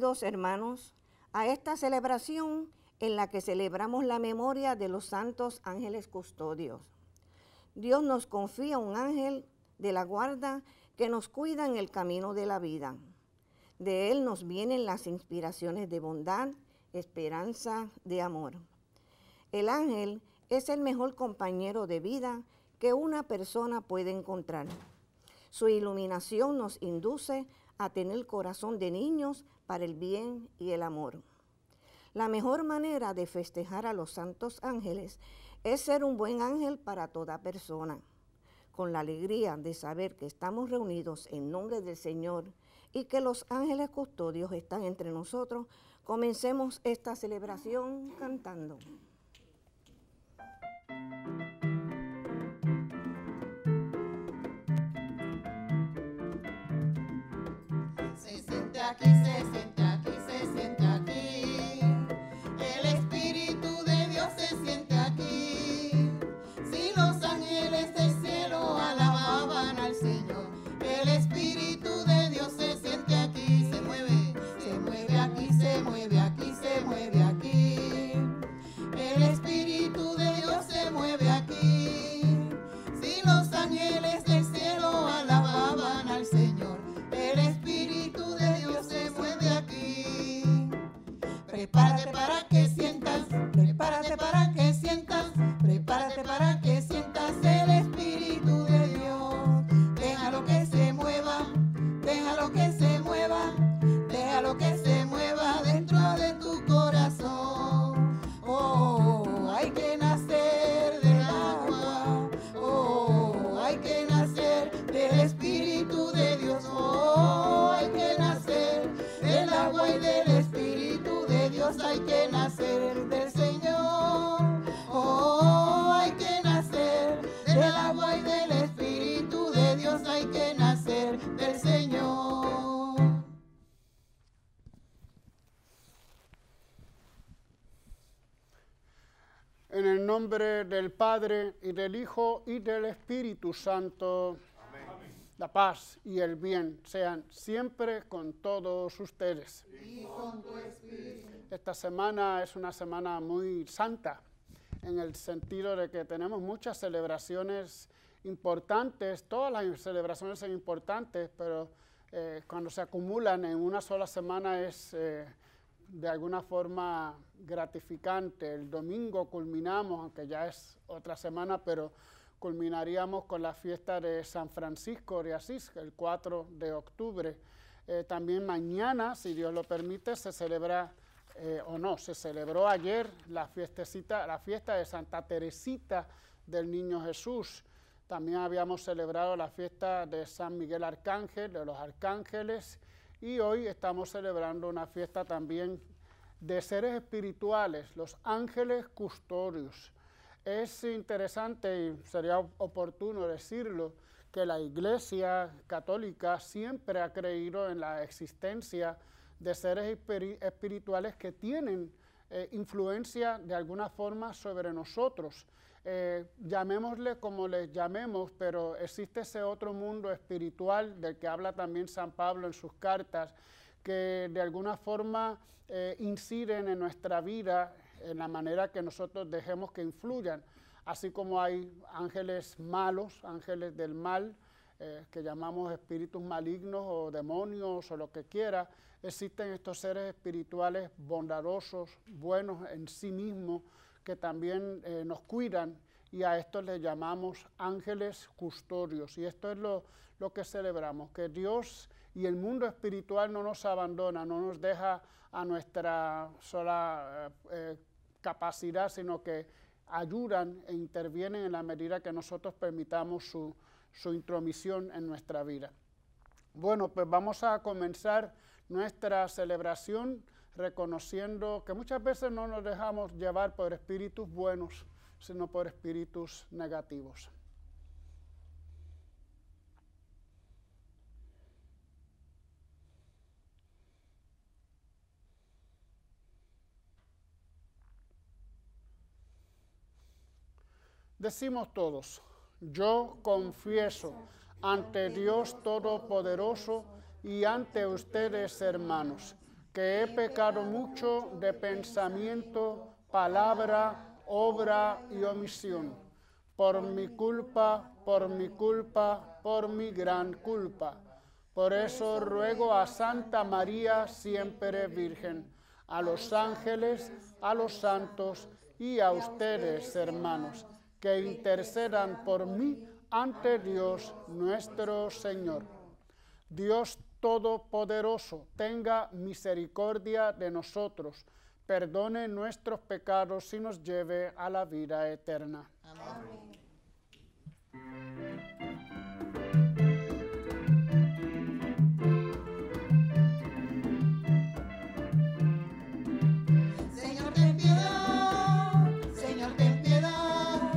Bienvenidos, hermanos, a esta celebración en la que celebramos la memoria de los santos ángeles custodios. Dios nos confía un ángel de la guarda que nos cuida en el camino de la vida. De él nos vienen las inspiraciones de bondad, esperanza, de amor. El ángel es el mejor compañero de vida que una persona puede encontrar. Su iluminación nos induce a tener corazón de niños para el bien y el amor. La mejor manera de festejar a los santos ángeles es ser un buen ángel para toda persona, con la alegría de saber que estamos reunidos en nombre del Señor y que los ángeles custodios están entre nosotros. Comencemos esta celebración cantando. Se siente aquí, se siente aquí, se siente aquí. El Espíritu de Dios se siente aquí. Si los ángeles del cielo alababan al Señor, el Espíritu de Dios se siente aquí. Se mueve aquí, se mueve aquí, se mueve aquí. El Espíritu de Dios se mueve aquí. Si los ángeles del cielo alababan al Señor, el Espíritu de Dios se mueve aquí. Prepárate para que sientas, prepárate para que sientas, prepárate para que sientas el Espíritu de Dios. Déjalo que se mueva, déjalo que se mueva, déjalo que se mueva dentro de tu corazón. Oh, hay que nacer del agua, oh, hay que nacer del Espíritu de Dios. Oh, hay que nacer del agua y del Espíritu de Dios, hay que nacer del Señor. Oh, hay que nacer del agua y del Espíritu de Dios, hay que nacer del Señor. En el nombre del Padre, y del Hijo, y del Espíritu Santo. Amén. La paz y el bien sean siempre con todos ustedes. Y con tu espíritu. Esta semana es una semana muy santa, en el sentido de que tenemos muchas celebraciones importantes. Todas las celebraciones son importantes, pero cuando se acumulan en una sola semana es de alguna forma gratificante. El domingo culminamos, aunque ya es otra semana, pero culminaríamos con la fiesta de San Francisco de Asís, el 4 de octubre. También mañana, si Dios lo permite, se celebra, se celebró ayer la fiesta de Santa Teresita del Niño Jesús. También habíamos celebrado la fiesta de San Miguel Arcángel, de los arcángeles, y hoy estamos celebrando una fiesta también de seres espirituales, los ángeles custodios. Es interesante y sería oportuno decirlo, que la Iglesia Católica siempre ha creído en la existencia de seres espirituales que tienen influencia de alguna forma sobre nosotros. Llamémosle como les llamemos, pero existe ese otro mundo espiritual del que habla también San Pablo en sus cartas, que de alguna forma inciden en nuestra vida en la manera que nosotros dejemos que influyan. Así como hay ángeles malos, ángeles del mal, que llamamos espíritus malignos o demonios o lo que quiera, existen estos seres espirituales bondadosos, buenos en sí mismos, que también nos cuidan, y a estos les llamamos ángeles custodios. Y esto es lo que celebramos, que Dios y el mundo espiritual no nos abandona, no nos deja a nuestra sola capacidad, sino que ayudan e intervienen en la medida que nosotros permitamos su intromisión en nuestra vida. Bueno, pues vamos a comenzar nuestra celebración reconociendo que muchas veces no nos dejamos llevar por espíritus buenos, sino por espíritus negativos. Decimos todos: yo confieso ante Dios Todopoderoso y ante ustedes, hermanos, que he pecado mucho de pensamiento, palabra, obra y omisión. Por mi culpa, por mi culpa, por mi gran culpa. Por eso ruego a Santa María, siempre Virgen, a los ángeles, a los santos y a ustedes, hermanos, que intercedan por mí ante Dios nuestro Señor. Dios Todopoderoso, tenga misericordia de nosotros, perdone nuestros pecados y nos lleve a la vida eterna. Amén. Señor, ten piedad, Señor, ten piedad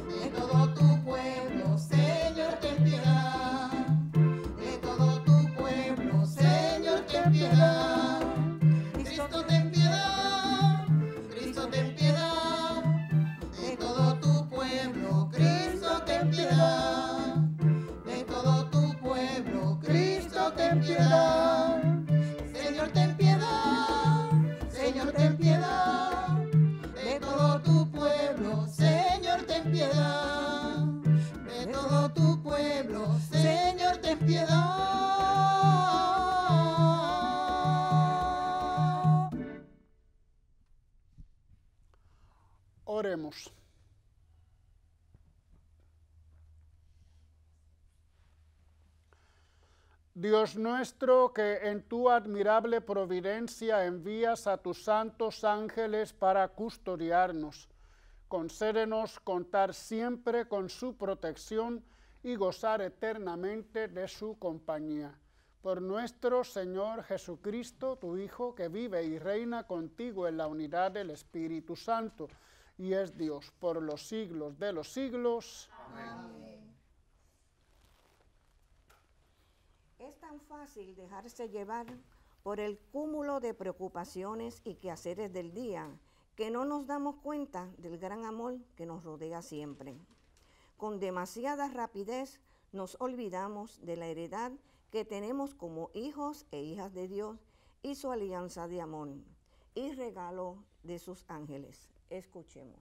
de todo tu pueblo. Señor, ten piedad de todo tu pueblo. Señor, ten piedad. Cristo, ten piedad. Cristo, ten piedad de todo tu pueblo. Cristo, ten piedad de todo tu pueblo. Cristo, ten piedad. Señor, ten piedad. Señor, ten piedad de todo tu pueblo. Señor, ten piedad de todo tu pueblo. Señor, ten piedad. Oremos. Dios nuestro, que en tu admirable providencia envías a tus santos ángeles para custodiarnos, concédenos contar siempre con su protección y gozar eternamente de su compañía. Por nuestro Señor Jesucristo, tu Hijo, que vive y reina contigo en la unidad del Espíritu Santo, y es Dios por los siglos de los siglos. Amén. Es tan fácil dejarse llevar por el cúmulo de preocupaciones y quehaceres del día que no nos damos cuenta del gran amor que nos rodea siempre. Con demasiada rapidez nos olvidamos de la heredad que tenemos como hijos e hijas de Dios y su alianza de amor y regalo de sus ángeles. Escuchemos.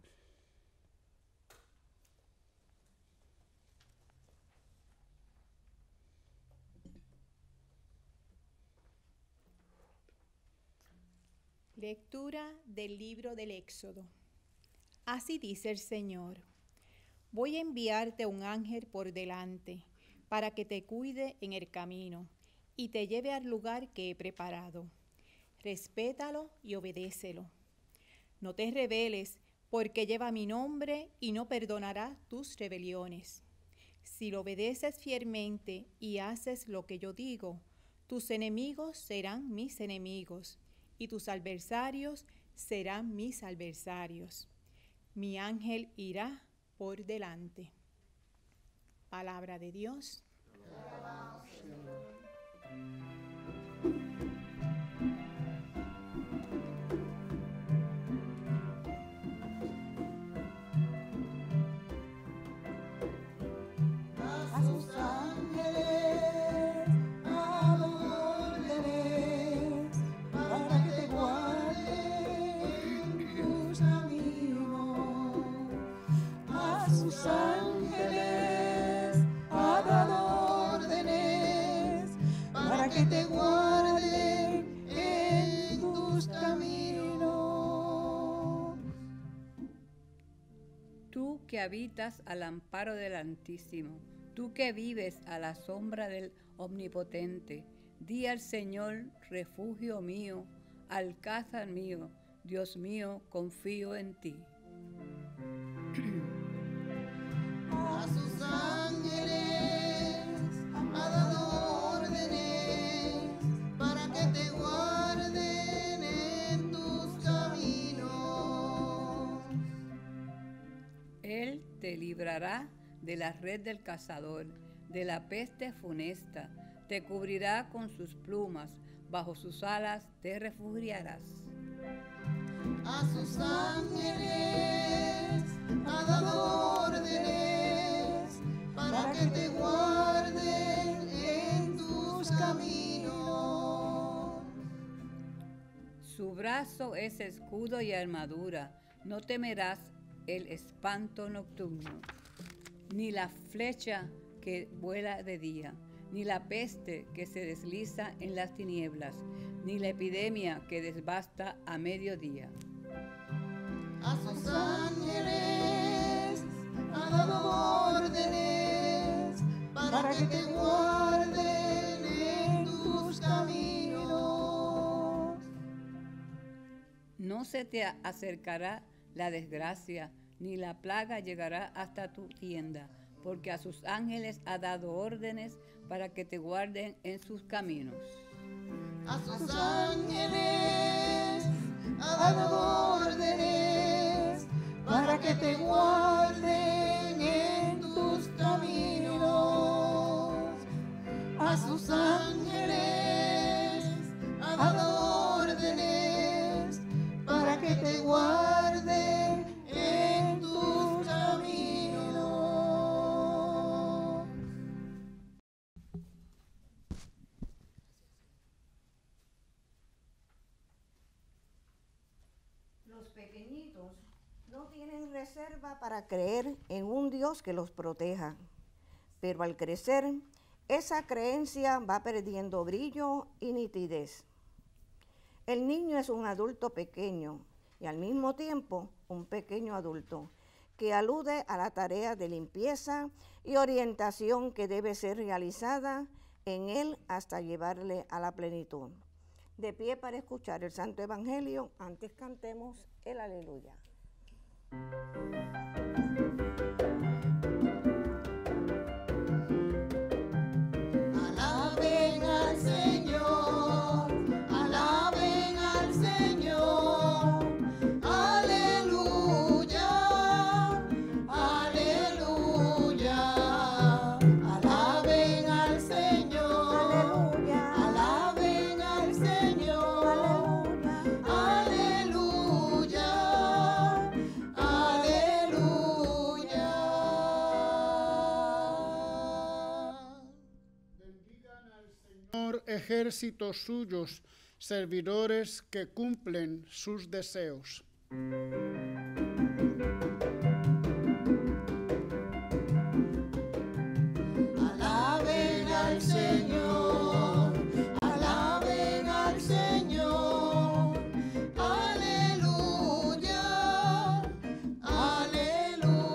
Lectura del libro del Éxodo. Así dice el Señor: voy a enviarte un ángel por delante para que te cuide en el camino y te lleve al lugar que he preparado. Respétalo y obedécelo. No te rebeles, porque lleva mi nombre y no perdonará tus rebeliones. Si lo obedeces fielmente y haces lo que yo digo, tus enemigos serán mis enemigos y tus adversarios serán mis adversarios. Mi ángel irá por delante. Palabra de Dios. A sus ángeles, a los órdenes, para que te guarden tus caminos. A sus ángeles, a los órdenes, para que te guarden en tus caminos. Tú que habitas al amparo del Altísimo, tú que vives a la sombra del Omnipotente, di al Señor, refugio mío, alcázar mío, Dios mío, confío en ti. A sus ángeles ha dado órdenes para que te guarden en tus caminos. Él te librará de la red del cazador, de la peste funesta, te cubrirá con sus plumas, bajo sus alas te refugiarás. A sus ángeles ha dado órdenes para que te guarden en tus caminos. brazo es escudo y armadura. No temerás el espanto nocturno, ni la flecha que vuela de día, ni la peste que se desliza en las tinieblas, ni la epidemia que devasta a mediodía. A sus ángeles ha dado órdenes para que te guarden en tus caminos. No se te acercará la desgracia, ni la plaga llegará hasta tu tienda, porque a sus ángeles ha dado órdenes para que te guarden en sus caminos. A sus ángeles ha dado órdenes para que te guarden en tus caminos. A sus ángeles ha dado órdenes para que te guarden en tus caminos. Los pequeñitos no tienen reserva para creer en un Dios que los proteja, pero al crecer, esa creencia va perdiendo brillo y nitidez. El niño es un adulto pequeño y al mismo tiempo un pequeño adulto que alude a la tarea de limpieza y orientación que debe ser realizada en él hasta llevarle a la plenitud. De pie para escuchar el Santo Evangelio, antes cantemos el Aleluya. Alaben al Señor, alaben al Señor, aleluya, aleluya. Alaben al Señor, alaben al Señor, aleluya, aleluya. Bendigan al Señor ejércitos suyos, servidores que cumplen sus deseos. Alaben al Señor, alaben al Señor, aleluya, aleluya.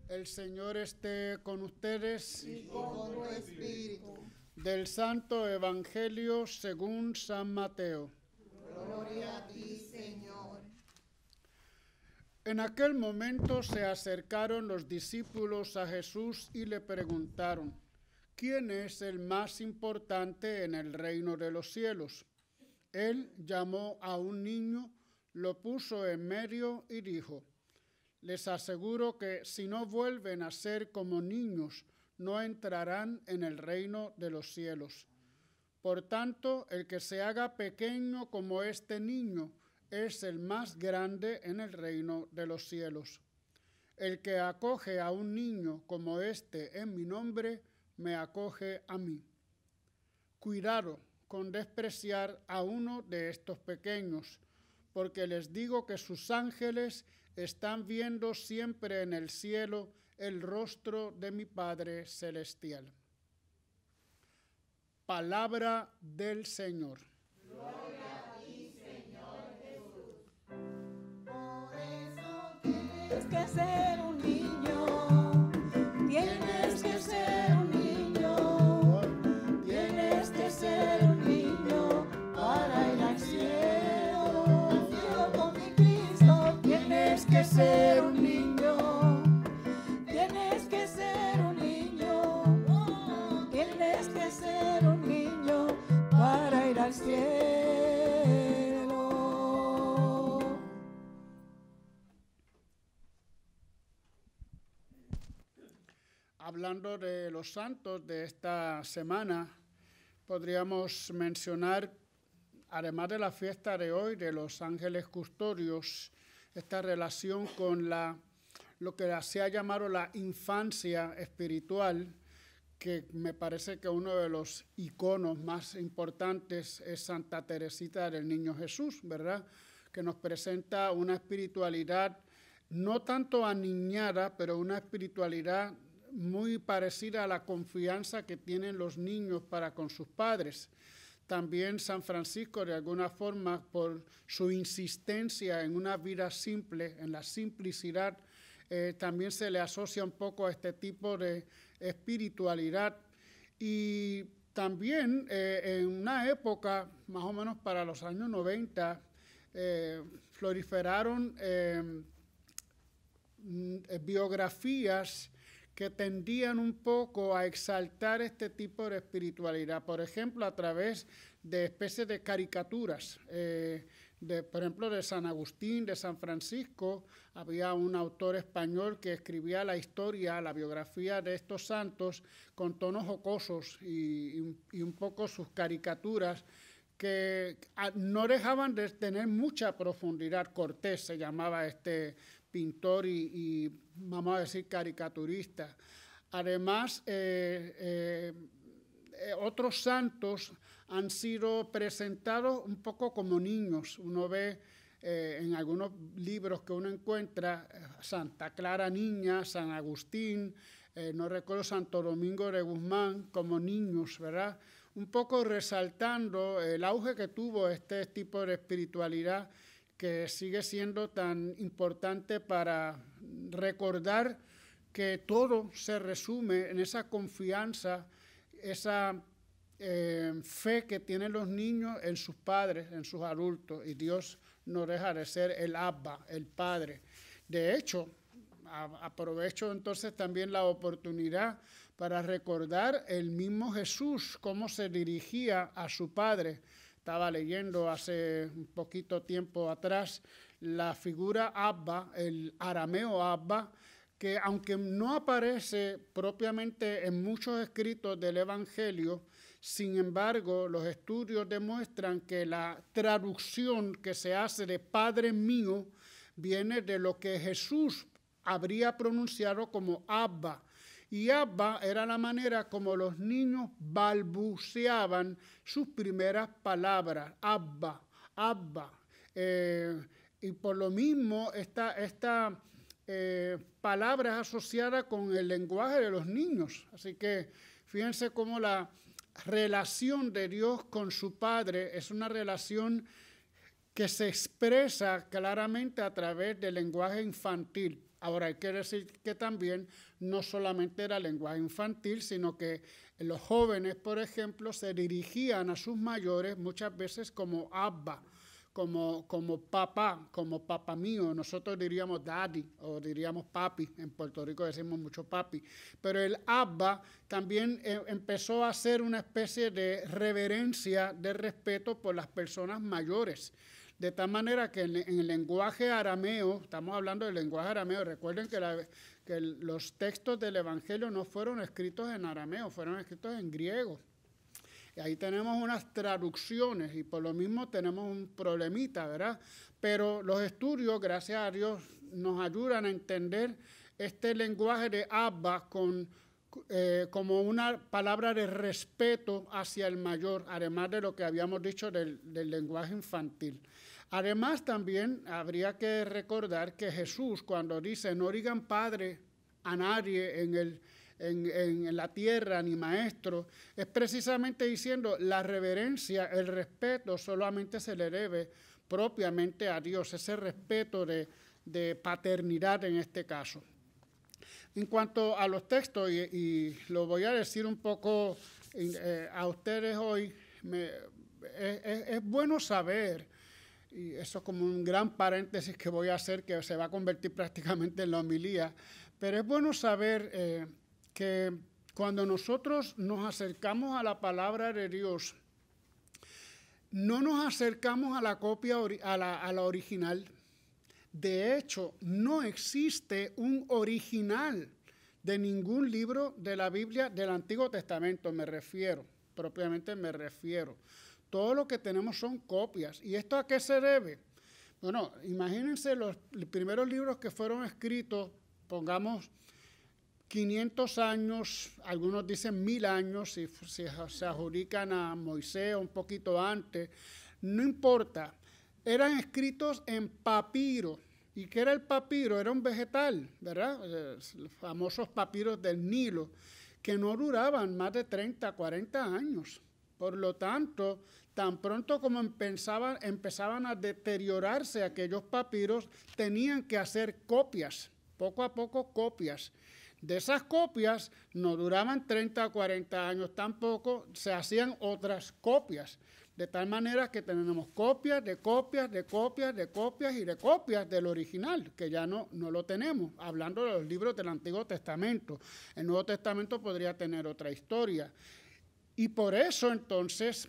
El Señor esté con ustedes. Y con tu espíritu. Del Santo Evangelio según San Mateo. Gloria a ti, Señor. En aquel momento se acercaron los discípulos a Jesús y le preguntaron: ¿quién es el más importante en el reino de los cielos? Él llamó a un niño, lo puso en medio y dijo: les aseguro que si no vuelven a ser como niños, no entrarán en el reino de los cielos. Por tanto, el que se haga pequeño como este niño es el más grande en el reino de los cielos. El que acoge a un niño como este en mi nombre, me acoge a mí. Cuidado con despreciar a uno de estos pequeños, porque les digo que sus ángeles están viendo siempre en el cielo el rostro de mi Padre Celestial. Palabra del Señor. Gloria a ti, Señor Jesús. Por eso tienes que ser un niño. Tienes que ser un niño. Tienes que ser un niño para ir al cielo. Al cielo con mi Cristo. Tienes que ser un niño. Tienes que ser un niño. Tienes que ser un niño para ir al cielo. Hablando de los santos de esta semana, podríamos mencionar, además de la fiesta de hoy de los ángeles custodios, esta relación con lo que se ha llamado la infancia espiritual, que me parece que uno de los iconos más importantes es Santa Teresita del Niño Jesús, ¿verdad? Que nos presenta una espiritualidad no tanto aniñada, pero una espiritualidad muy parecida a la confianza que tienen los niños para con sus padres. También San Francisco, de alguna forma, por su insistencia en una vida simple, en la simplicidad, también se le asocia un poco a este tipo de espiritualidad. Y también en una época, más o menos para los años 90, proliferaron biografías que tendían un poco a exaltar este tipo de espiritualidad, por ejemplo, a través de especies de caricaturas. Por ejemplo, de San Agustín, de San Francisco, había un autor español que escribía la historia, la biografía de estos santos con tonos jocosos y un poco sus caricaturas, que no dejaban de tener mucha profundidad. Cortés se llamaba este pintor y vamos a decir caricaturista. Además, otros santos han sido presentados un poco como niños. Uno ve en algunos libros que uno encuentra Santa Clara Niña, San Agustín, no recuerdo, Santo Domingo de Guzmán, como niños, ¿verdad? Un poco resaltando el auge que tuvo este tipo de espiritualidad, que sigue siendo tan importante para recordar que todo se resume en esa confianza, esa fe que tienen los niños en sus padres, en sus adultos, y Dios no deja de ser el Abba, el Padre. De hecho, aprovecho entonces también la oportunidad para recordar el mismo Jesús, cómo se dirigía a su Padre. Estaba leyendo hace un poquito tiempo atrás la figura Abba, el arameo Abba, que aunque no aparece propiamente en muchos escritos del Evangelio, sin embargo, los estudios demuestran que la traducción que se hace de Padre mío viene de lo que Jesús habría pronunciado como Abba. Y Abba era la manera como los niños balbuceaban sus primeras palabras, Abba, Abba. Y por lo mismo esta palabra es asociada con el lenguaje de los niños. Así que fíjense cómo la relación de Dios con su Padre es una relación que se expresa claramente a través del lenguaje infantil. Ahora, hay que decir que también no solamente era lenguaje infantil, sino que los jóvenes, por ejemplo, se dirigían a sus mayores muchas veces como Abba, como papá mío. Nosotros diríamos daddy o diríamos papi. En Puerto Rico decimos mucho papi. Pero el Abba también empezó a ser una especie de reverencia, de respeto por las personas mayores. De tal manera que en el lenguaje arameo, estamos hablando del lenguaje arameo, recuerden que los textos del Evangelio no fueron escritos en arameo, fueron escritos en griego. Y ahí tenemos unas traducciones y por lo mismo tenemos un problemita, ¿verdad? Pero los estudios, gracias a Dios, nos ayudan a entender este lenguaje de Abba como una palabra de respeto hacia el mayor, además de lo que habíamos dicho del lenguaje infantil. Además, también habría que recordar que Jesús, cuando dice no digan padre a nadie en la tierra ni maestro, es precisamente diciendo la reverencia, el respeto solamente se le debe propiamente a Dios, ese respeto de paternidad en este caso. En cuanto a los textos, y lo voy a decir un poco a ustedes hoy, es bueno saber, y eso es como un gran paréntesis que voy a hacer, que se va a convertir prácticamente en la homilía, pero es bueno saber que cuando nosotros nos acercamos a la palabra de Dios, no nos acercamos a la copia, a la original. De hecho, no existe un original de ningún libro de la Biblia del Antiguo Testamento, propiamente me refiero. Todo lo que tenemos son copias. ¿Y esto a qué se debe? Bueno, imagínense los primeros libros que fueron escritos, pongamos, 500 años, algunos dicen 1000 años, si se adjudican a Moisés un poquito antes, no importa. Eran escritos en papiro. ¿Y qué era el papiro? Era un vegetal, ¿verdad? Los famosos papiros del Nilo, que no duraban más de 30, 40 años. Por lo tanto, tan pronto como empezaban a deteriorarse aquellos papiros, tenían que hacer copias, poco a poco copias. De esas copias no duraban 30 o 40 años tampoco, se hacían otras copias. De tal manera que tenemos copias de copias de copias de copias y de copias del original, que ya no lo tenemos, hablando de los libros del Antiguo Testamento. El Nuevo Testamento podría tener otra historia. Y por eso entonces,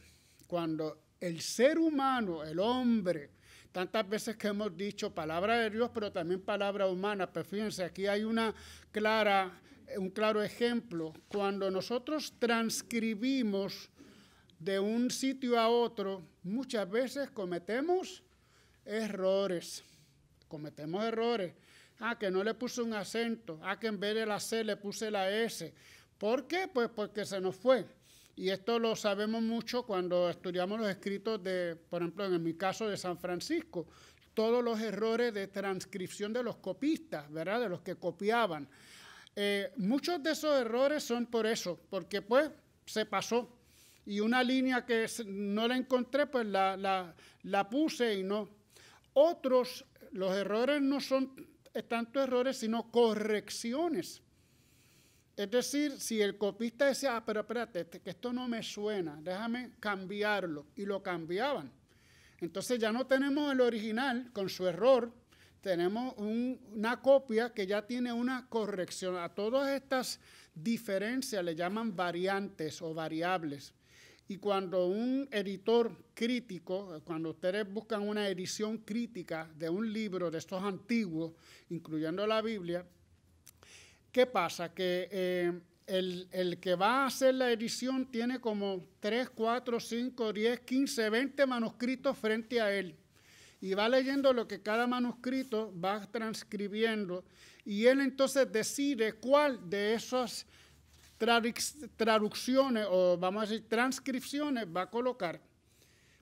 cuando el ser humano, el hombre, tantas veces que hemos dicho palabra de Dios, pero también palabra humana, pero fíjense, aquí hay un claro ejemplo. Cuando nosotros transcribimos de un sitio a otro, muchas veces cometemos errores. Que no le puse un acento, que en vez de la C le puse la S. ¿Por qué? Pues porque se nos fue. Y esto lo sabemos mucho cuando estudiamos los escritos de, por ejemplo, en mi caso de San Francisco, todos los errores de transcripción de los copistas, ¿verdad? De los que copiaban. Muchos de esos errores son por eso, porque pues se pasó. Y una línea que no la encontré, pues la puse y no. Otros, los errores no son tanto errores, sino correcciones. Es decir, si el copista decía, pero espérate, que esto no me suena, déjame cambiarlo, y lo cambiaban. Entonces ya no tenemos el original con su error, tenemos una copia que ya tiene una corrección. A todas estas diferencias le llaman variantes o variables. Y cuando un editor crítico, cuando ustedes buscan una edición crítica de un libro de estos antiguos, incluyendo la Biblia, ¿qué pasa? Que el que va a hacer la edición tiene como 3, 4, 5, 10, 15, 20 manuscritos frente a él. Y va leyendo lo que cada manuscrito va transcribiendo. Y él entonces decide cuál de esas traducciones o vamos a decir transcripciones va a colocar.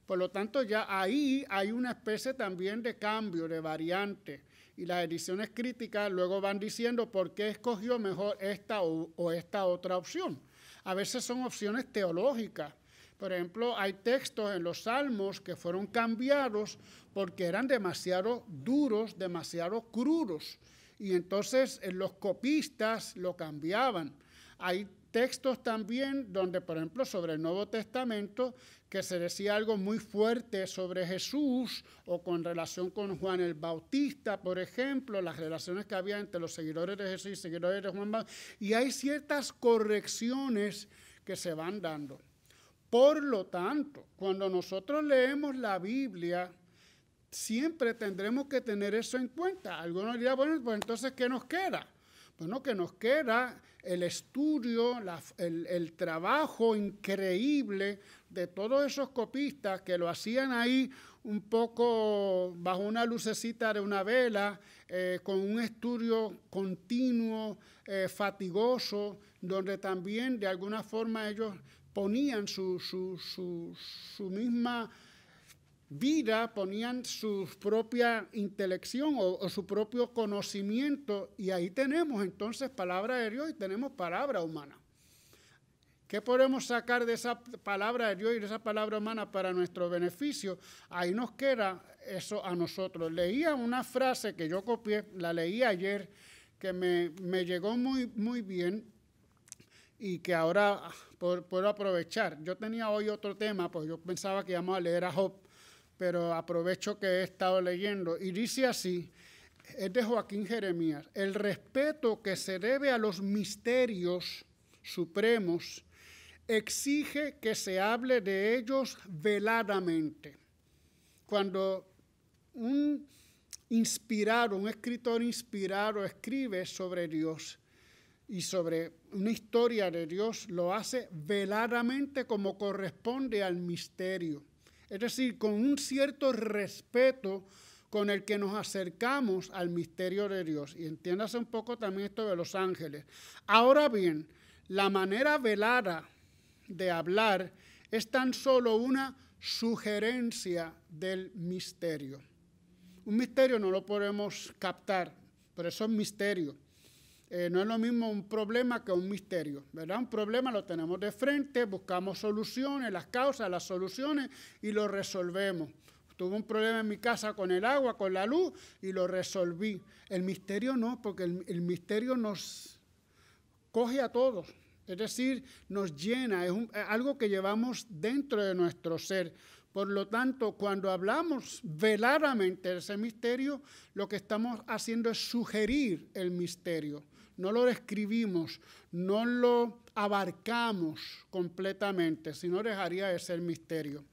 Por lo tanto, ya ahí hay una especie también de cambio, de variante. Y las ediciones críticas luego van diciendo por qué escogió mejor esta o esta otra opción. A veces son opciones teológicas. Por ejemplo, hay textos en los Salmos que fueron cambiados porque eran demasiado duros, demasiado crudos. Y entonces los copistas lo cambiaban. Hay textos también donde, por ejemplo, sobre el Nuevo Testamento, que se decía algo muy fuerte sobre Jesús o con relación con Juan el Bautista, por ejemplo, las relaciones que había entre los seguidores de Jesús y seguidores de Juan Bautista, y hay ciertas correcciones que se van dando. Por lo tanto, cuando nosotros leemos la Biblia, siempre tendremos que tener eso en cuenta. Algunos dirán, bueno, pues entonces, ¿qué nos queda? Bueno, que nos queda el estudio, el trabajo increíble de todos esos copistas que lo hacían ahí un poco bajo una lucecita de una vela, con un estudio continuo, fatigoso, donde también de alguna forma ellos ponían su misma vida, ponían su propia intelección o su propio conocimiento, y ahí tenemos entonces palabra de Dios y tenemos palabra humana. ¿Qué podemos sacar de esa palabra de Dios y de esa palabra humana para nuestro beneficio? Ahí nos queda eso a nosotros. Leía una frase que yo copié, la leí ayer, que me llegó muy, muy bien y que ahora puedo aprovechar. Yo tenía hoy otro tema, pues yo pensaba que íbamos a leer a Job, pero aprovecho que he estado leyendo, y dice así, es de Joaquín Jeremías: el respeto que se debe a los misterios supremos exige que se hable de ellos veladamente. Cuando un escritor inspirado escribe sobre Dios y sobre una historia de Dios, lo hace veladamente como corresponde al misterio. Es decir, con un cierto respeto, con el que nos acercamos al misterio de Dios. Y entiéndase un poco también esto de los ángeles. Ahora bien, la manera velada de hablar es tan solo una sugerencia del misterio. Un misterio no lo podemos captar, por eso es misterio. No es lo mismo un problema que un misterio, ¿verdad? Un problema lo tenemos de frente, buscamos soluciones, las causas, las soluciones y lo resolvemos. Tuve un problema en mi casa con el agua, con la luz y lo resolví. El misterio no, porque el misterio nos coge a todos. Es decir, nos llena, es algo que llevamos dentro de nuestro ser. Por lo tanto, cuando hablamos veladamente de ese misterio, lo que estamos haciendo es sugerir el misterio. No lo describimos, no lo abarcamos completamente, sino dejaría de ser misterio.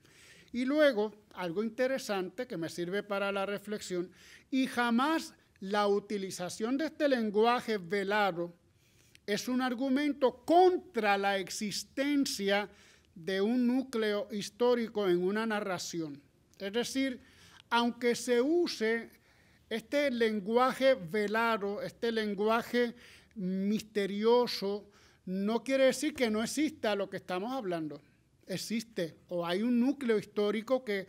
Y luego, algo interesante que me sirve para la reflexión, y jamás la utilización de este lenguaje velado es un argumento contra la existencia de un núcleo histórico en una narración. Es decir, aunque se use este lenguaje velado, este lenguaje misterioso, no quiere decir que no exista lo que estamos hablando. Existe, o hay un núcleo histórico que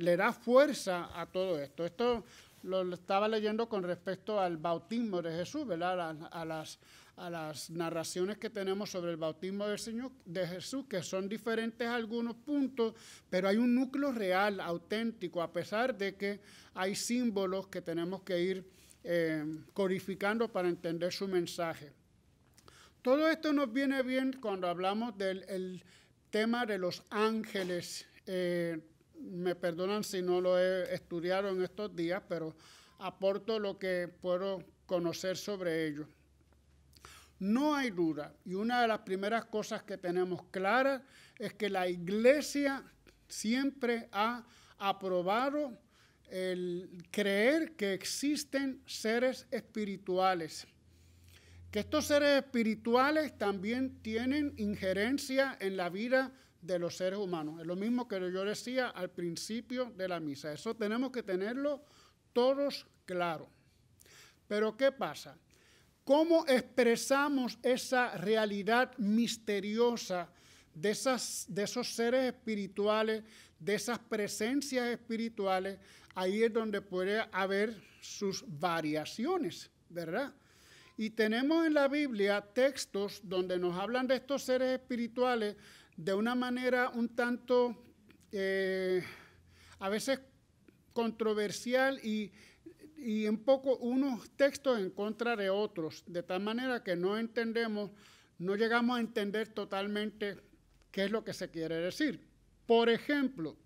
le da fuerza a todo esto. Esto lo estaba leyendo con respecto al bautismo de Jesús, ¿verdad? A las narraciones que tenemos sobre el bautismo del Señor, de Jesús, que son diferentes algunos puntos, pero hay un núcleo real, auténtico, a pesar de que hay símbolos que tenemos que ir codificando para entender su mensaje. Todo esto nos viene bien cuando hablamos del tema de los ángeles. Me perdonan si no lo he estudiado en estos días, pero aporto lo que puedo conocer sobre ello. No hay duda, y una de las primeras cosas que tenemos claras es que la Iglesia siempre ha aprobado el creer que existen seres espirituales, que estos seres espirituales también tienen injerencia en la vida de los seres humanos. Es lo mismo que yo decía al principio de la misa. Eso tenemos que tenerlo todos claro. Pero ¿qué pasa? ¿Cómo expresamos esa realidad misteriosa de esos seres espirituales, de esas presencias espirituales? Ahí es donde puede haber sus variaciones, ¿verdad? Y tenemos en la Biblia textos donde nos hablan de estos seres espirituales de una manera un tanto, a veces controversial y un poco unos textos en contra de otros, de tal manera que no llegamos a entender totalmente qué es lo que se quiere decir. Por ejemplo,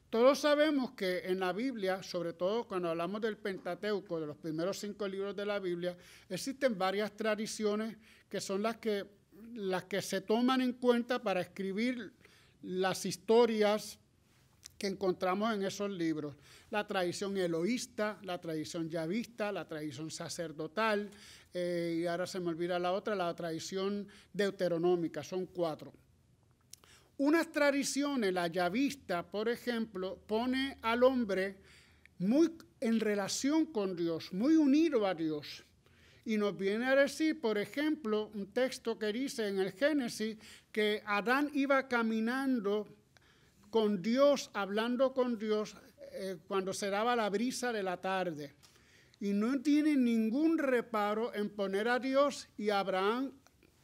todos sabemos que en la Biblia, sobre todo cuando hablamos del Pentateuco, de los primeros 5 libros de la Biblia, existen varias tradiciones que son las que se toman en cuenta para escribir las historias que encontramos en esos libros. La tradición elohista, la tradición yavista, la tradición sacerdotal, y ahora se me olvida la otra, la tradición deuteronómica, son 4. Unas tradiciones, la yavista, por ejemplo, pone al hombre muy en relación con Dios, muy unido a Dios. Y nos viene a decir, por ejemplo, un texto que dice en el Génesis que Adán iba caminando con Dios, hablando con Dios, cuando se daba la brisa de la tarde. Y no tiene ningún reparo en poner a Dios y a Abraham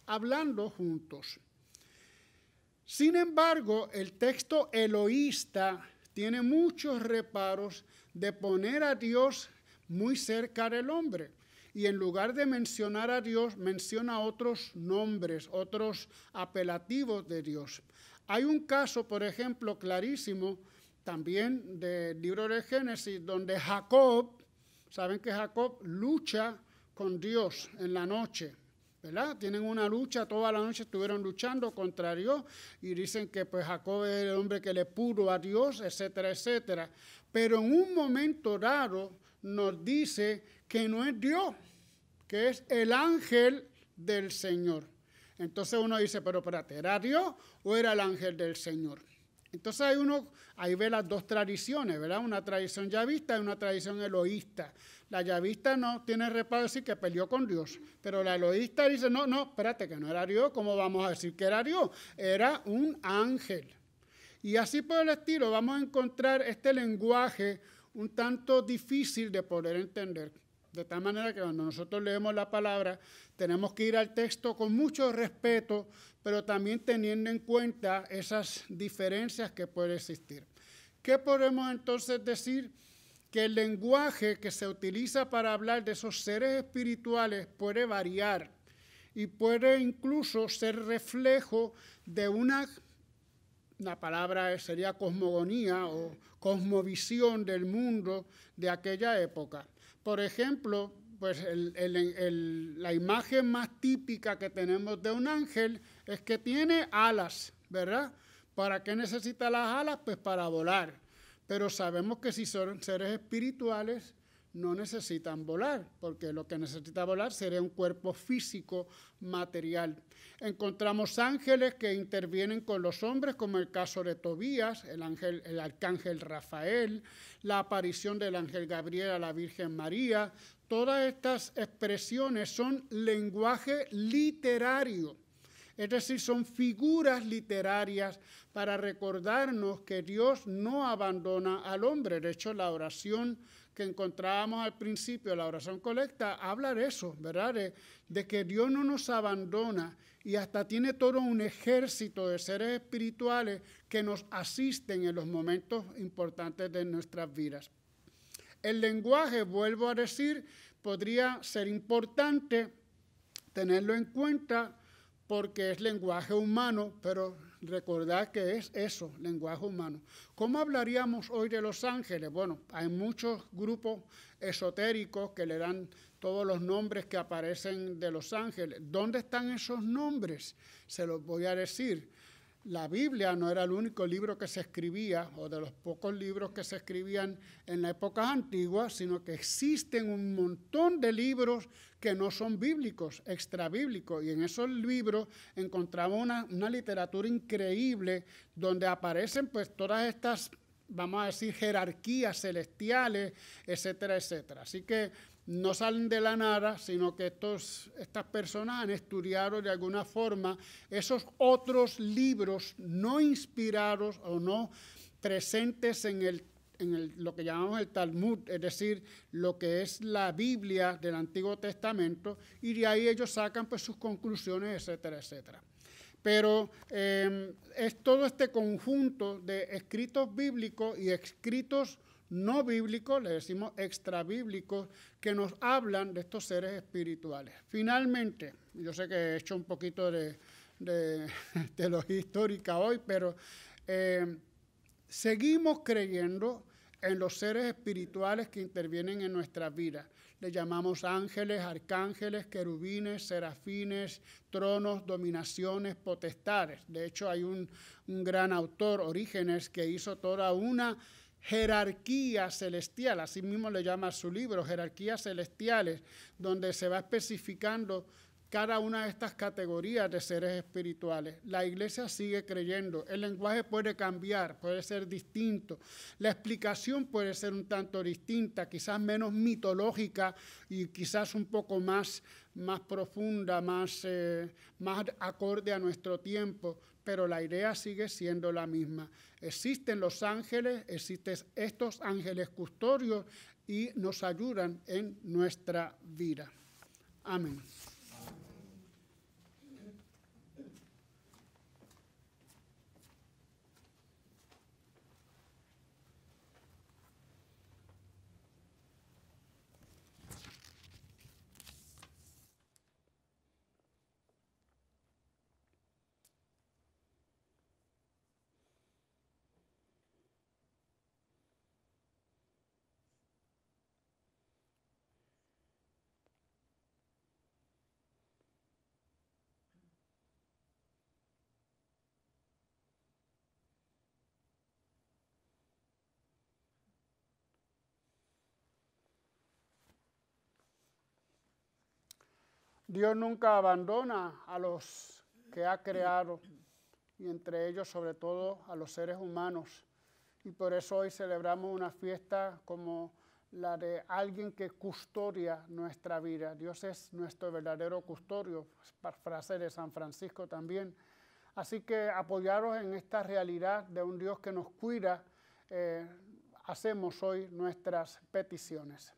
hablando juntos. Sin embargo, el texto elohista tiene muchos reparos de poner a Dios muy cerca del hombre. Y en lugar de mencionar a Dios, menciona otros nombres, otros apelativos de Dios. Hay un caso, por ejemplo, clarísimo, también del libro de Génesis, donde Jacob, saben que Jacob lucha con Dios en la noche, ¿verdad? Tienen una lucha, toda la noche estuvieron luchando contra Dios y dicen que pues Jacob es el hombre que le pudo a Dios, etcétera, etcétera. Pero en un momento dado nos dice que no es Dios, que es el ángel del Señor. Entonces uno dice, pero espérate, ¿era Dios o era el ángel del Señor? Entonces ahí ve las dos tradiciones, ¿verdad? Una tradición yavista y una tradición eloísta. La yavista no tiene reparo de decir que peleó con Dios, pero la eloísta dice, no, espérate, que no era Dios, ¿cómo vamos a decir que era Dios? Era un ángel. Y así por el estilo vamos a encontrar este lenguaje un tanto difícil de poder entender. De tal manera que cuando nosotros leemos la palabra, tenemos que ir al texto con mucho respeto, pero también teniendo en cuenta esas diferencias que pueden existir. ¿Qué podemos entonces decir? Que el lenguaje que se utiliza para hablar de esos seres espirituales puede variar y puede incluso ser reflejo de la palabra sería cosmogonía o cosmovisión del mundo de aquella época. Por ejemplo, pues la imagen más típica que tenemos de un ángel es que tiene alas, ¿verdad? ¿Para qué necesita las alas? Pues para volar. Pero sabemos que si son seres espirituales, no necesitan volar, porque lo que necesita volar sería un cuerpo físico, material. Encontramos ángeles que intervienen con los hombres, como el caso de Tobías, el arcángel Rafael, la aparición del ángel Gabriel a la Virgen María. Todas estas expresiones son lenguaje literario, es decir, son figuras literarias para recordarnos que Dios no abandona al hombre. De hecho, la oración que encontrábamos al principio, la oración colecta, habla de eso, ¿verdad? De que Dios no nos abandona y hasta tiene todo un ejército de seres espirituales que nos asisten en los momentos importantes de nuestras vidas. El lenguaje, vuelvo a decir, podría ser importante tenerlo en cuenta porque es lenguaje humano, pero recordad que es eso, lenguaje humano. ¿Cómo hablaríamos hoy de los ángeles? Bueno, hay muchos grupos esotéricos que le dan todos los nombres que aparecen de los ángeles. ¿Dónde están esos nombres? Se los voy a decir. La Biblia no era el único libro que se escribía, o de los pocos libros que se escribían en la época antigua, sino que existen un montón de libros que no son bíblicos, extrabíblicos, y en esos libros encontramos una literatura increíble donde aparecen pues todas estas, vamos a decir, jerarquías celestiales, etcétera, etcétera. Así que no salen de la nada, sino que estas personas han estudiado de alguna forma esos otros libros no inspirados o no presentes en lo que llamamos el Talmud, es decir, lo que es la Biblia del Antiguo Testamento, y de ahí ellos sacan pues sus conclusiones, etcétera, etcétera. Pero es todo este conjunto de escritos bíblicos y escritos no bíblicos, le decimos extrabíblicos, que nos hablan de estos seres espirituales. Finalmente, yo sé que he hecho un poquito de teología histórica hoy, pero seguimos creyendo en los seres espirituales que intervienen en nuestras vidas. Le llamamos ángeles, arcángeles, querubines, serafines, tronos, dominaciones, potestades. De hecho, hay un gran autor, Orígenes, que hizo toda una jerarquía celestial, así mismo le llama a su libro, Jerarquías Celestiales, donde se va especificando cada una de estas categorías de seres espirituales. La iglesia sigue creyendo, el lenguaje puede cambiar, puede ser distinto, la explicación puede ser un tanto distinta, quizás menos mitológica y quizás un poco más profunda, más acorde a nuestro tiempo, pero la idea sigue siendo la misma. Existen los ángeles, existen estos ángeles custodios y nos ayudan en nuestra vida. Amén. Dios nunca abandona a los que ha creado y entre ellos sobre todo a los seres humanos. Y por eso hoy celebramos una fiesta como la de alguien que custodia nuestra vida. Dios es nuestro verdadero custodio, frase de San Francisco también. Así que apoyaros en esta realidad de un Dios que nos cuida, hacemos hoy nuestras peticiones.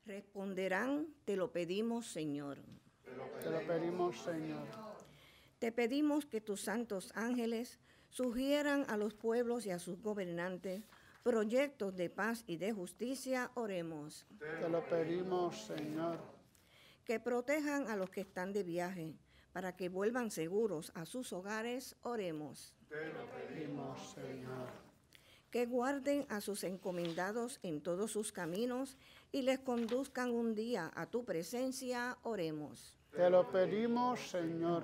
Responderán, te lo pedimos, Señor. Te lo pedimos, Señor. Te pedimos que tus santos ángeles sugieran a los pueblos y a sus gobernantes proyectos de paz y de justicia. Oremos. Te lo pedimos, Señor. Que protejan a los que están de viaje, para que vuelvan seguros a sus hogares. Oremos. Te lo pedimos, Señor. Que guarden a sus encomendados en todos sus caminos y les conduzcan un día a tu presencia. Oremos. Te lo pedimos, Señor.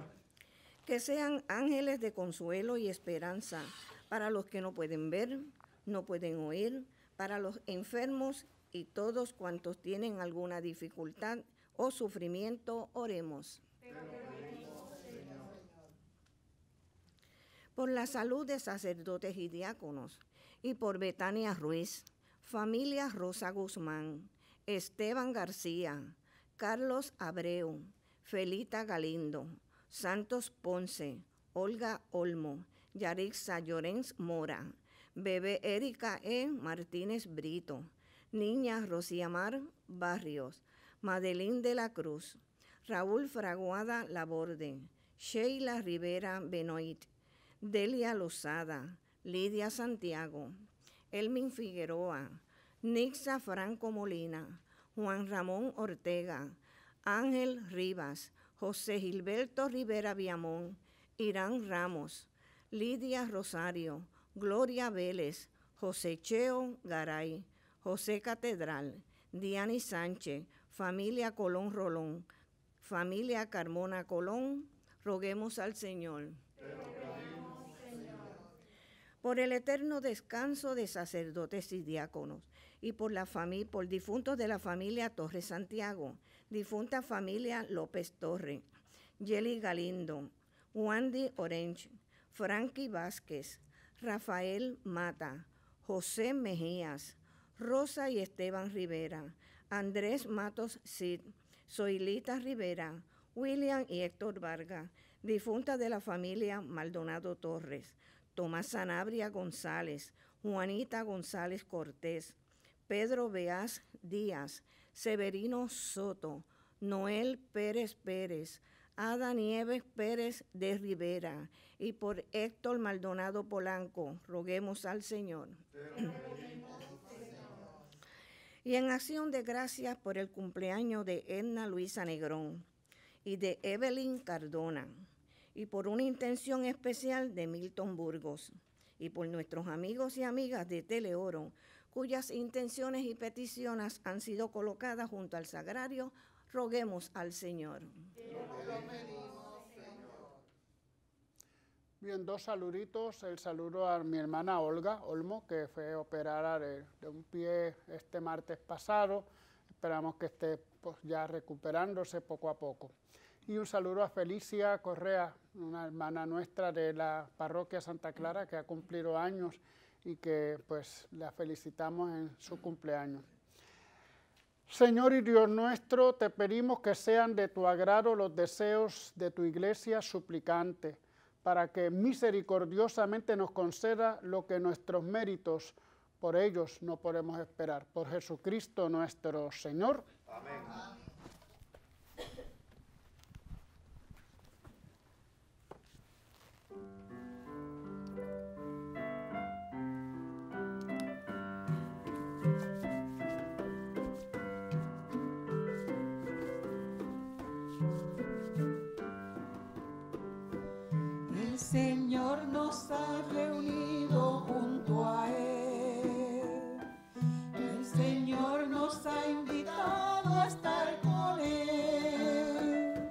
Que sean ángeles de consuelo y esperanza para los que no pueden ver, no pueden oír, para los enfermos y todos cuantos tienen alguna dificultad o sufrimiento. Oremos. Por la salud de sacerdotes y diáconos, y por Betania Ruiz, familia Rosa Guzmán, Esteban García, Carlos Abreu, Felita Galindo, Santos Ponce, Olga Olmo, Yarixa Llorens Mora, Bebé Erika E. Martínez Brito, Niña Rociamar Barrios, Madeline de la Cruz, Raúl Fraguada Laborde, Sheila Rivera Benoit, Delia Lozada, Lidia Santiago, Elmin Figueroa, Nixa Franco Molina, Juan Ramón Ortega, Ángel Rivas, José Gilberto Rivera Viamón, Irán Ramos, Lidia Rosario, Gloria Vélez, José Cheo Garay, José Catedral, Diani Sánchez, familia Colón Rolón, familia Carmona Colón, roguemos al Señor. Por el eterno descanso de sacerdotes y diáconos, y por difuntos de la familia Torres Santiago, difunta familia López Torre, Yeli Galindo, Wandy Orange, Frankie Vázquez, Rafael Mata, José Mejías, Rosa y Esteban Rivera, Andrés Matos Cid, Zoilita Rivera, William y Héctor Vargas, difunta de la familia Maldonado Torres, Tomás Sanabria González, Juanita González Cortés, Pedro Beaz Díaz, Severino Soto, Noel Pérez Pérez, Ada Nieves Pérez de Rivera, y por Héctor Maldonado Polanco, roguemos al Señor. Y en acción de gracias por el cumpleaños de Edna Luisa Negrón y de Evelyn Cardona, y por una intención especial de Milton Burgos, y por nuestros amigos y amigas de Teleoro, cuyas intenciones y peticiones han sido colocadas junto al sagrario, roguemos al Señor. Bien, dos saluditos. El saludo a mi hermana Olga Olmo, que fue operada de un pie este martes pasado. Esperamos que esté pues, ya recuperándose poco a poco. Y un saludo a Felicia Correa, una hermana nuestra de la parroquia Santa Clara, que ha cumplido años y que pues la felicitamos en su cumpleaños. Señor y Dios nuestro, te pedimos que sean de tu agrado los deseos de tu iglesia suplicante, para que misericordiosamente nos conceda lo que nuestros méritos por ellos no podemos esperar. Por Jesucristo nuestro Señor. Amén. El Señor nos ha reunido junto a Él. El Señor nos ha invitado a estar con Él.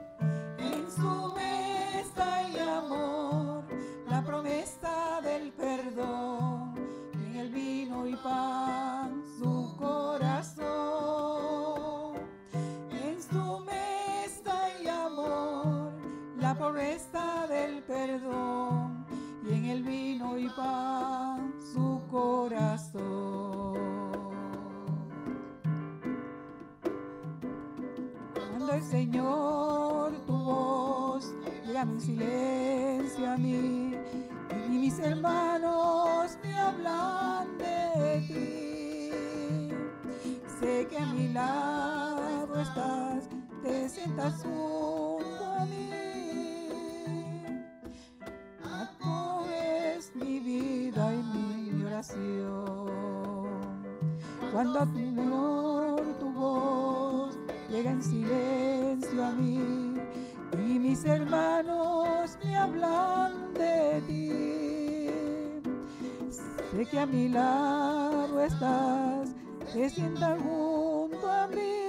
En su mesa hay amor, la promesa del perdón. En el vino y pan su corazón. En su mesa hay amor, la promesa del perdón. el Señor tu voz, llega en silencio a mí, y mis hermanos me hablan de ti. Sé que a mi lado estás, te sientas junto a mí. Acoges mi vida y mi oración. Cuando a tu menor tu voz llega en silencio a mí, y mis hermanos me hablan de ti. Sé que a mi lado estás, te sientas junto a mí.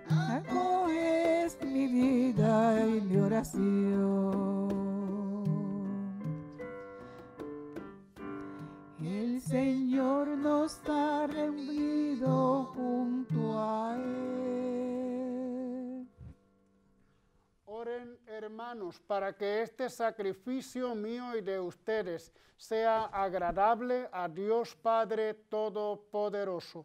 Acoges mi vida y mi oración. El Señor nos ha reunido junto a Él. Oren, hermanos, para que este sacrificio mío y de ustedes sea agradable a Dios Padre Todopoderoso.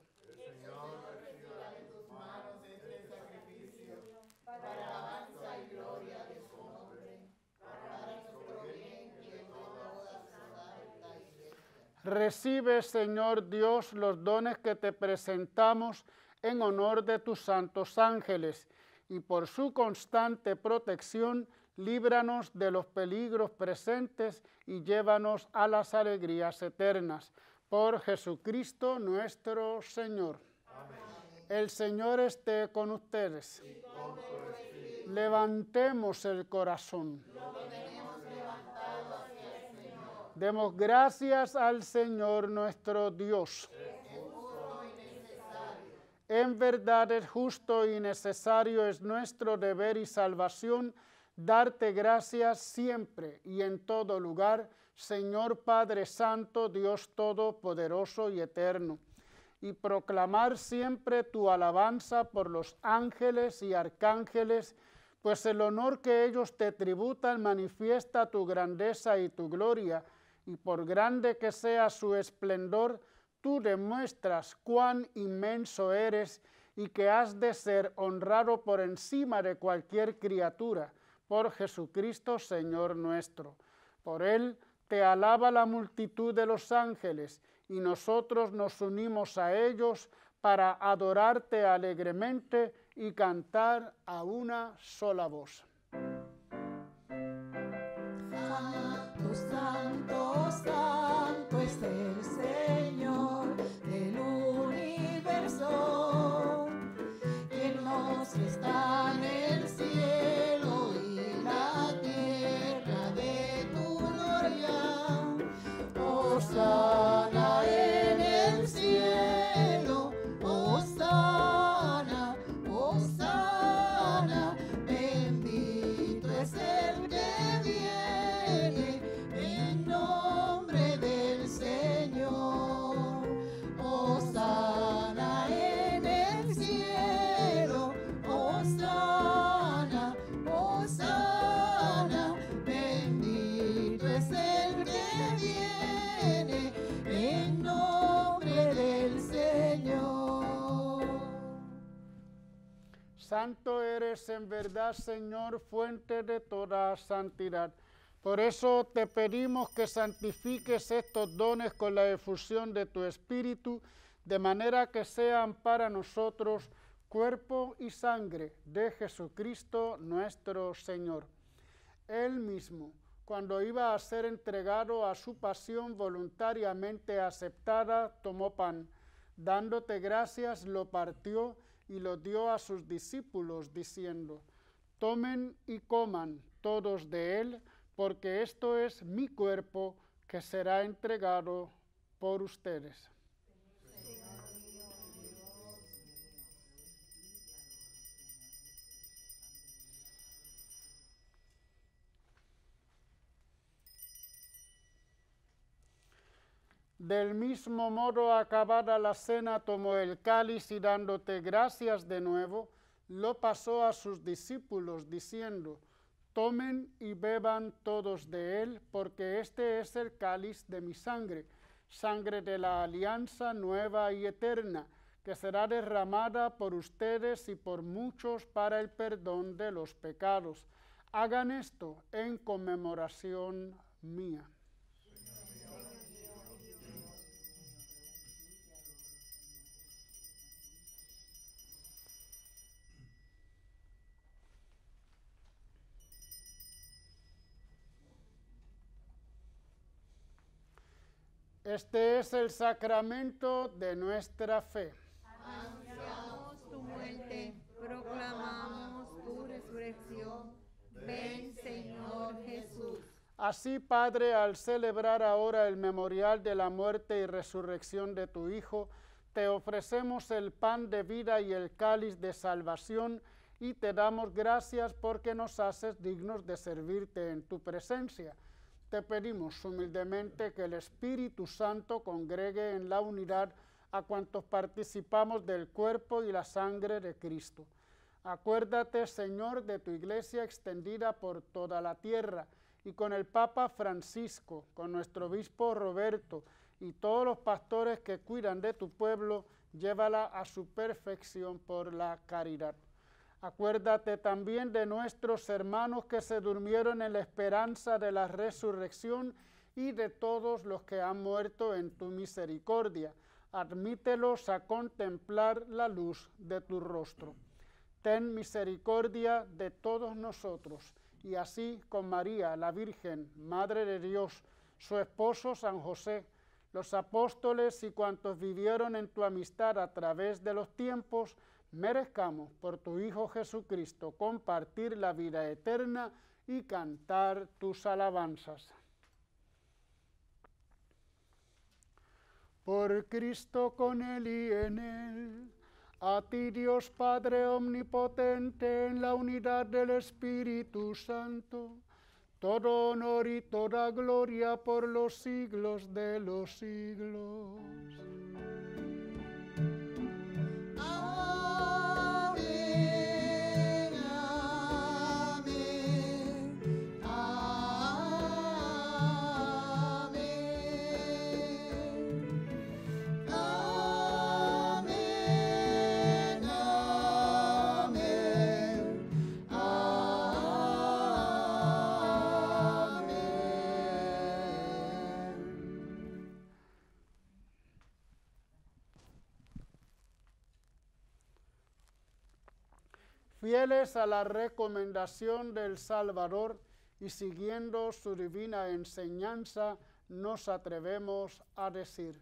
Recibe, Señor Dios, los dones que te presentamos en honor de tus santos ángeles, y por su constante protección, líbranos de los peligros presentes y llévanos a las alegrías eternas. Por Jesucristo nuestro Señor. Amén. El Señor esté con ustedes. Y con tu espíritu. Levantemos el corazón. Demos gracias al Señor nuestro Dios. En verdad es justo y necesario, es nuestro deber y salvación, darte gracias siempre y en todo lugar, Señor Padre Santo, Dios Todopoderoso y Eterno, y proclamar siempre tu alabanza por los ángeles y arcángeles, pues el honor que ellos te tributan manifiesta tu grandeza y tu gloria, y por grande que sea su esplendor, tú demuestras cuán inmenso eres y que has de ser honrado por encima de cualquier criatura, por Jesucristo Señor nuestro. Por Él te alaba la multitud de los ángeles, y nosotros nos unimos a ellos para adorarte alegremente y cantar a una sola voz. Santo, santo es el Señor del universo, quien nos está en el cielo y la tierra de tu gloria. Hosana en el cielo, hosana, hosana, bendito es el que viene en nombre del Señor. Hosana en el cielo, hosana, hosana, bendito es el que viene en nombre del Señor. Santo eres en verdad, Señor, fuente de toda santidad. Por eso te pedimos que santifiques estos dones con la efusión de tu Espíritu, de manera que sean para nosotros cuerpo y sangre de Jesucristo nuestro Señor. Él mismo, cuando iba a ser entregado a su pasión voluntariamente aceptada, tomó pan, dándote gracias, lo partió y lo dio a sus discípulos, diciendo: tomen y coman todos de él, porque esto es mi cuerpo que será entregado por ustedes. Del mismo modo, acabada la cena, tomó el cáliz y dándote gracias de nuevo, lo pasó a sus discípulos, diciendo: tomen y beban todos de él, porque este es el cáliz de mi sangre, sangre de la alianza nueva y eterna, que será derramada por ustedes y por muchos para el perdón de los pecados. Hagan esto en conmemoración mía. Este es el sacramento de nuestra fe. Anunciamos tu muerte, proclamamos tu resurrección. Ven, Señor Jesús. Así, Padre, al celebrar ahora el memorial de la muerte y resurrección de tu Hijo, te ofrecemos el pan de vida y el cáliz de salvación, y te damos gracias porque nos haces dignos de servirte en tu presencia. Te pedimos humildemente que el Espíritu Santo congregue en la unidad a cuantos participamos del cuerpo y la sangre de Cristo. Acuérdate, Señor, de tu iglesia extendida por toda la tierra, y con el Papa Francisco, con nuestro obispo Roberto y todos los pastores que cuidan de tu pueblo, llévala a su perfección por la caridad. Acuérdate también de nuestros hermanos que se durmieron en la esperanza de la resurrección y de todos los que han muerto en tu misericordia. Admítelos a contemplar la luz de tu rostro. Ten misericordia de todos nosotros, y así con María, la Virgen, Madre de Dios, su esposo San José, los apóstoles y cuantos vivieron en tu amistad a través de los tiempos, merezcamos por tu Hijo Jesucristo compartir la vida eterna y cantar tus alabanzas. Por Cristo, con Él y en Él, a ti Dios Padre omnipotente, en la unidad del Espíritu Santo, todo honor y toda gloria por los siglos de los siglos. Fieles a la recomendación del Salvador y siguiendo su divina enseñanza, nos atrevemos a decir: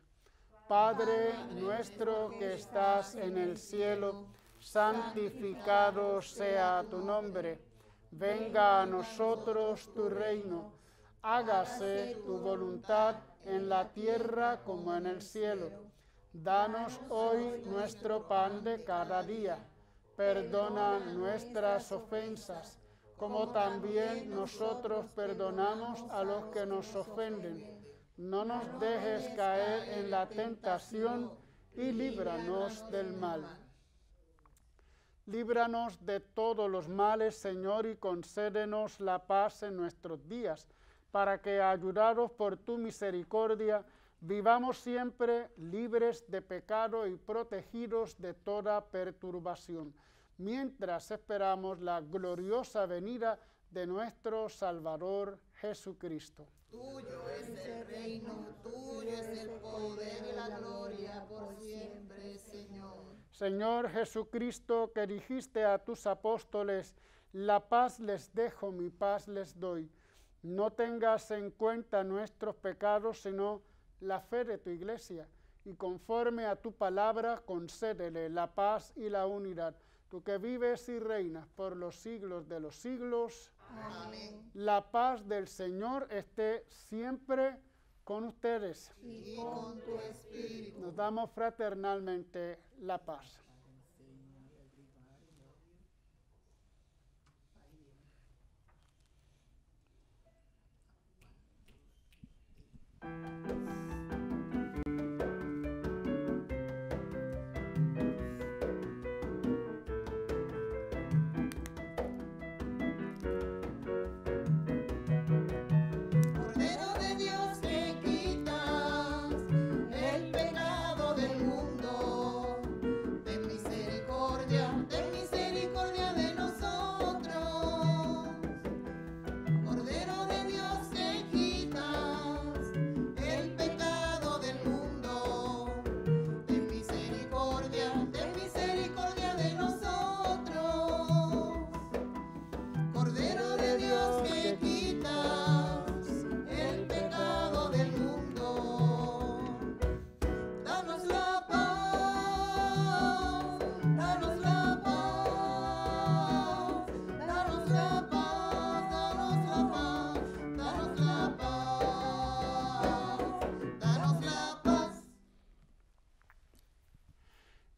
Padre nuestro que estás en el cielo, santificado sea tu nombre. Venga a nosotros tu reino. Hágase tu voluntad en la tierra como en el cielo. Danos hoy nuestro pan de cada día. Perdona nuestras ofensas, como también nosotros perdonamos a los que nos ofenden. No nos dejes caer en la tentación y líbranos del mal. Líbranos de todos los males, Señor, y concédenos la paz en nuestros días, para que, ayudados por tu misericordia, vivamos siempre libres de pecado y protegidos de toda perturbación, mientras esperamos la gloriosa venida de nuestro Salvador Jesucristo. Tuyo es el reino, tuyo es el poder y la gloria por siempre, Señor. Señor Jesucristo, que dijiste a tus apóstoles: la paz les dejo, mi paz les doy. No tengas en cuenta nuestros pecados, sino la fe de tu iglesia, y conforme a tu palabra concédele la paz y la unidad. Tú que vives y reinas por los siglos de los siglos. Amén. La paz del Señor esté siempre con ustedes. Y con tu espíritu. Nos damos fraternalmente la paz. Cordero de Dios que quitas el pecado del mundo,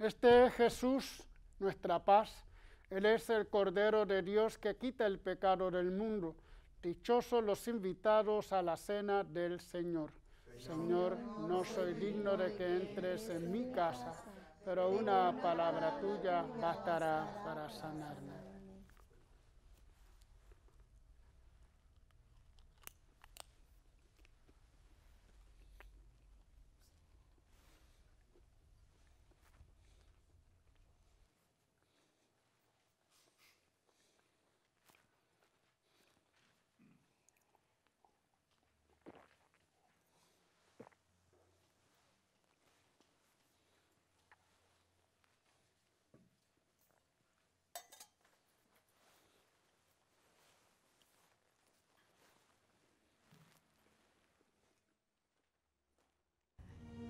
Este es Jesús, nuestra paz. Él es el Cordero de Dios que quita el pecado del mundo. Dichosos los invitados a la cena del Señor. Señor, no soy digno de que entres en mi casa, pero una palabra tuya bastará para sanarme.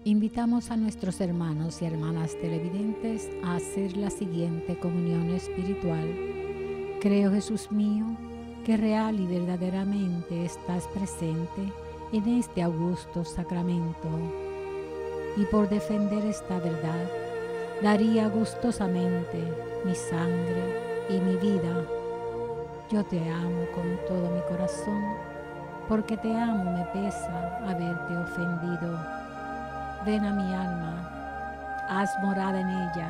Invitamos a nuestros hermanos y hermanas televidentes a hacer la siguiente comunión espiritual. Creo, Jesús mío, que real y verdaderamente estás presente en este augusto sacramento. Y por defender esta verdad, daría gustosamente mi sangre y mi vida. Yo te amo con todo mi corazón, porque te amo me pesa haberte ofendido. Ven a mi alma, haz morada en ella.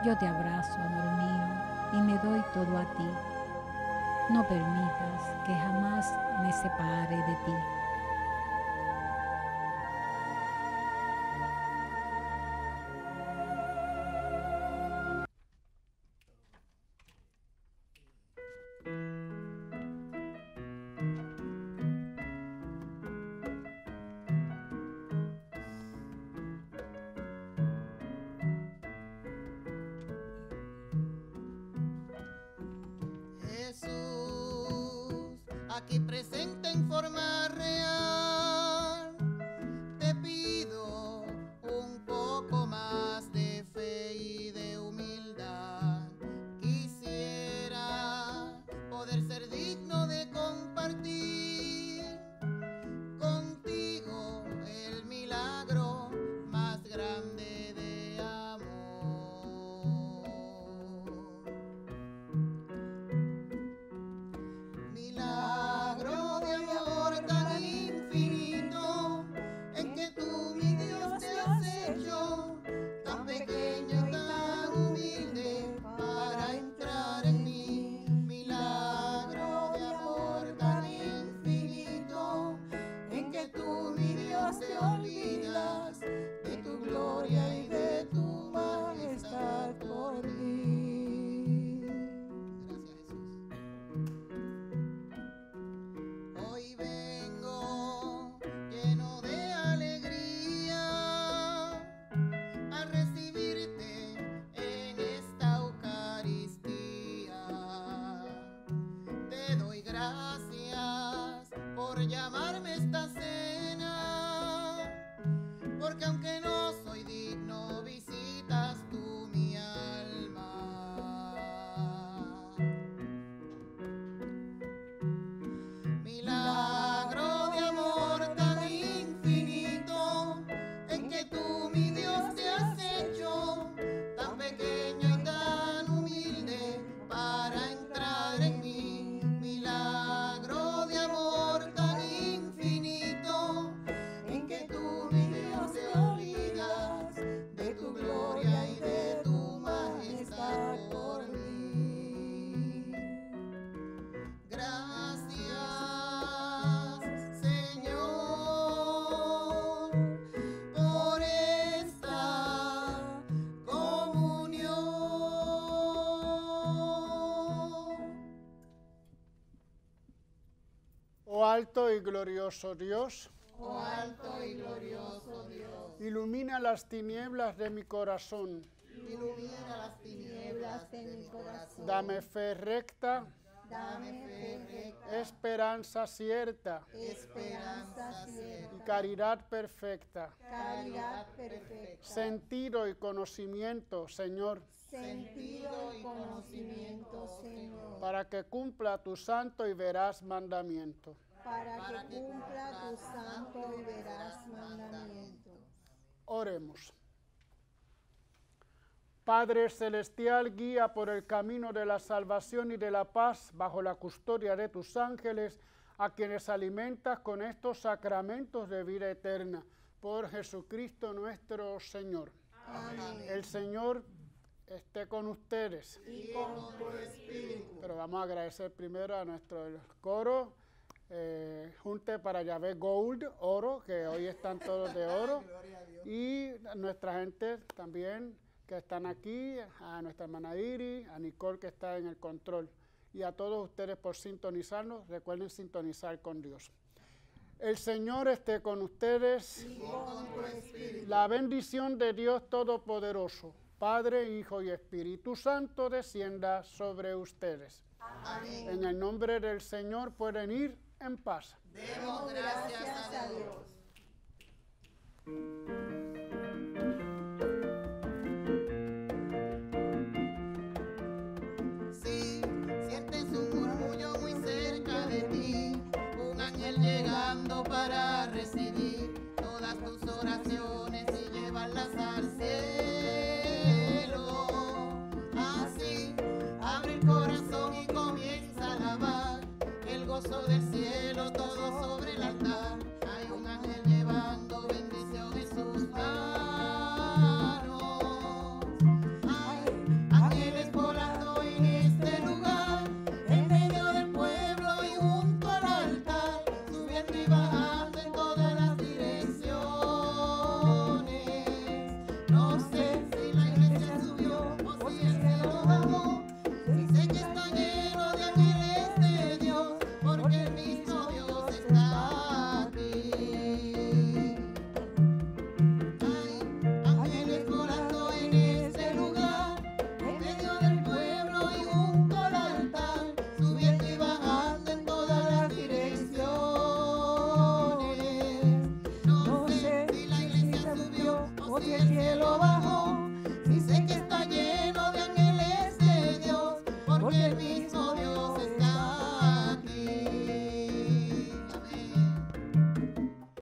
Yo te abrazo, amor mío, y me doy todo a ti. No permitas que jamás me separe de ti. Jesús, aquí presente en forma real, te pido un poco más de fe y de humildad. Quisiera poder ser digno de compartir contigo el milagro más grande de amor. Milagro de amor tan infinito, en que tú, mi Dios, te has hecho tan pequeño y tan humilde para entrar en mí. Milagro de amor tan infinito, en que tú, mi Dios, te olvidas de tu gloria y de tu majestad por mí. Gracias, Jesús. Hoy vengo lleno de alegría a recibirte en esta Eucaristía. Te doy gracias por llamarme esta cena, porque aunque no soy digno, visitas tú mi alma. Milagro de amor tan infinito, en que tú, mi Dios, te has hecho tan pequeño y tan humilde para entrar en mí. Milagro de amor tan infinito, en que tú, mi Dios, te olvidas de tu gloria y de tu majestad por mí. Gracias, Señor, por esta comunión. Oh alto y glorioso Dios, Oh alto y glorioso Dios, ilumina las tinieblas de mi corazón. ilumina las tinieblas de mi corazón. Dame fe recta, Dame fe recta, esperanza cierta esperanza y cierta, caridad perfecta. caridad perfecta, Sentido y conocimiento, Señor, sentido y conocimiento, Señor, para que cumpla tu santo y veraz mandamiento. para que cumpla tu santo y veraz mandamiento. Oremos. Padre Celestial, guía por el camino de la salvación y de la paz bajo la custodia de tus ángeles, a quienes alimentas con estos sacramentos de vida eterna. Por Jesucristo nuestro Señor. Amén. El Señor esté con ustedes. Y con tu espíritu. Pero vamos a agradecer primero a nuestro coro, Junte para Yahvé Gold, oro, que hoy están todos de oro. Y a nuestra gente también que están aquí, a nuestra hermana Iri, a Nicole que está en el control. Y a todos ustedes por sintonizarnos. Recuerden sintonizar con Dios. El Señor esté con ustedes. Y con tu espíritu. La bendición de Dios Todopoderoso, Padre, Hijo y Espíritu Santo, descienda sobre ustedes. Amén. En el nombre del Señor pueden ir en paz. Demos gracias a Dios. Sí, sientes un murmullo muy cerca de ti, un ángel llegando para recibir todas tus oraciones y llevarlas al cielo.